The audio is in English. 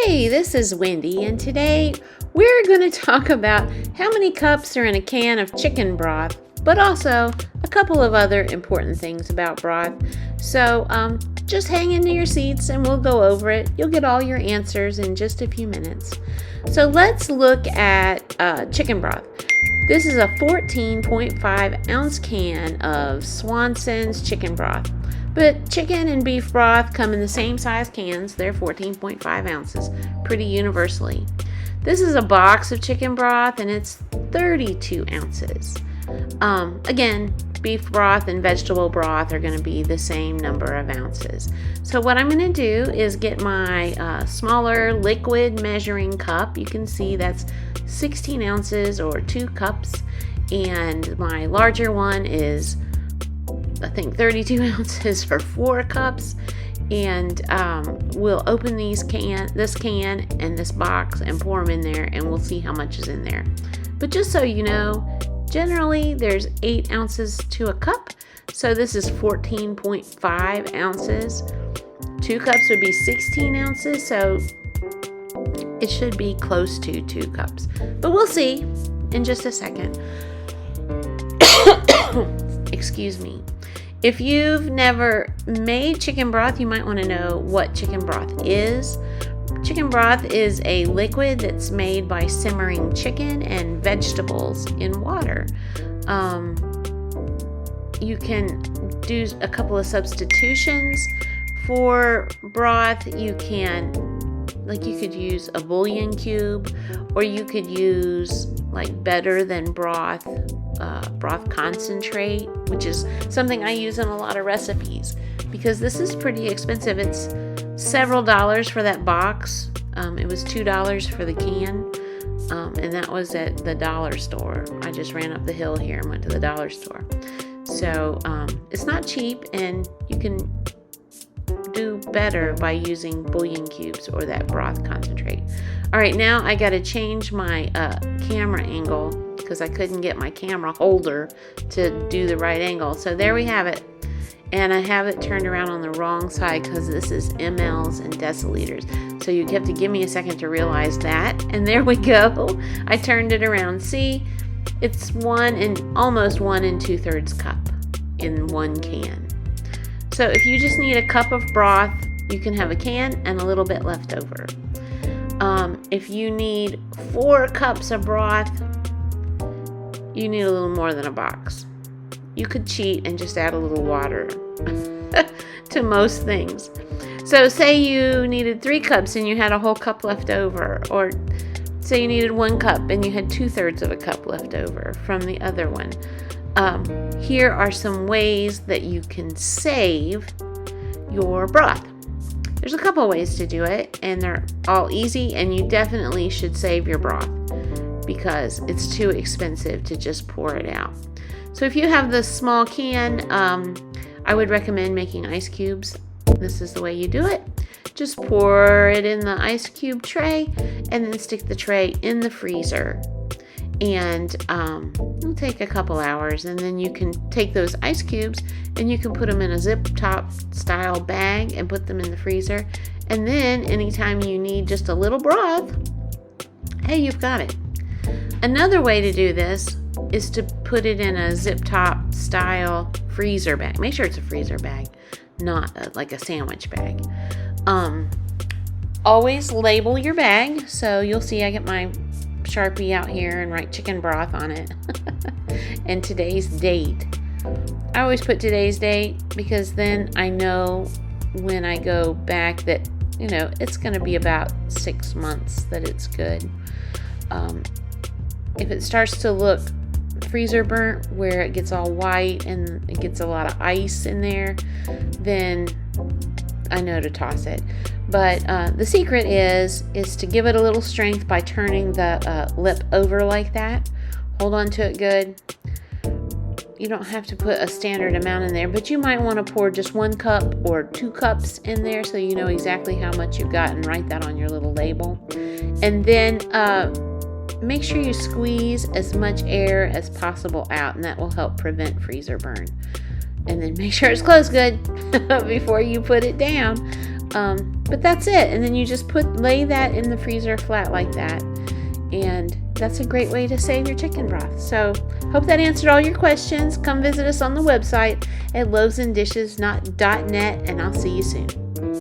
Hey, this is Wendy, and today we're going to talk about how many cups are in a can of chicken broth, but also a couple of other important things about broth. So just hang into your seats and we'll go over it. You'll get all your answers in just a few minutes. So let's look at chicken broth. This is a 14.5 ounce can of Swanson's chicken broth. But chicken and beef broth come in the same size cans. They're 14.5 ounces, pretty universally. This is a box of chicken broth and it's 32 ounces. Again, beef broth and vegetable broth are going to be the same number of ounces. So what I'm going to do is get my smaller liquid measuring cup. You can see that's 16 ounces or 2 cups. And my larger one is, I think, 32 ounces for 4 cups. And we'll open this can and this box and pour them in there, and we'll see how much is in there. But just so you know, generally there's 8 ounces to a cup, so this is 14.5 ounces. 2 cups would be 16 ounces, so it should be close to 2 cups. But we'll see in just a second. Excuse me. If you've never made chicken broth, you might want to know what chicken broth is. Chicken broth is a liquid that's made by simmering chicken and vegetables in water. You can do a couple of substitutions for broth. You could use a bouillon cube, or you could use better than broth concentrate, which is something I use in a lot of recipes because this is pretty expensive. It's several dollars for that box. It was $2 for the can, and that was at the dollar store. I just ran up the hill here and went to the dollar store. So it's not cheap, and you can do better by using bouillon cubes or that broth concentrate. All right, now I got to change my camera angle because I couldn't get my camera holder to do the right angle. So there we have it. And I have it turned around on the wrong side because this is mLs and deciliters. So you have to give me a second to realize that. And there we go. I turned it around. See, it's almost 1 2/3 cup in one can. So if you just need a cup of broth, you can have a can and a little bit left over. If you need 4 cups of broth, you need a little more than a box. You could cheat and just add a little water to most things. So say you needed 3 cups and you had a whole cup left over, or say you needed 1 cup and you had 2/3 of a cup left over from the other one. Here are some ways that you can save your broth. There's a couple ways to do it, and they're all easy, and you definitely should save your broth because it's too expensive to just pour it out. So if you have this small can, I would recommend making ice cubes. This is the way you do it. Just pour it in the ice cube tray and then stick the tray in the freezer. And it'll take a couple hours, and then you can take those ice cubes and you can put them in a zip top style bag and put them in the freezer. And then anytime you need just a little broth, hey, you've got it. Another way to do this is to put it in a zip top style freezer bag. Make sure it's a freezer bag, not like a sandwich bag. Always label your bag. So you'll see I get my Sharpie out here and write chicken broth on it and today's date. I always put today's date because then I know when I go back that it's going to be about 6 months that it's good. If it starts to look freezer burnt, where it gets all white and it gets a lot of ice in there, then I know to toss it. But the secret is to give it a little strength by turning the lip over like that. Hold on to it good. You don't have to put a standard amount in there, but you might want to pour just 1 cup or 2 cups in there so you know exactly how much you've got, and write that on your little label. And then make sure you squeeze as much air as possible out, and that will help prevent freezer burn. And then make sure it's closed good before you put it down. But that's it. And then you just lay that in the freezer flat like that. And that's a great way to save your chicken broth. So hope that answered all your questions. Come visit us on the website at loavesanddishes.net, and I'll see you soon.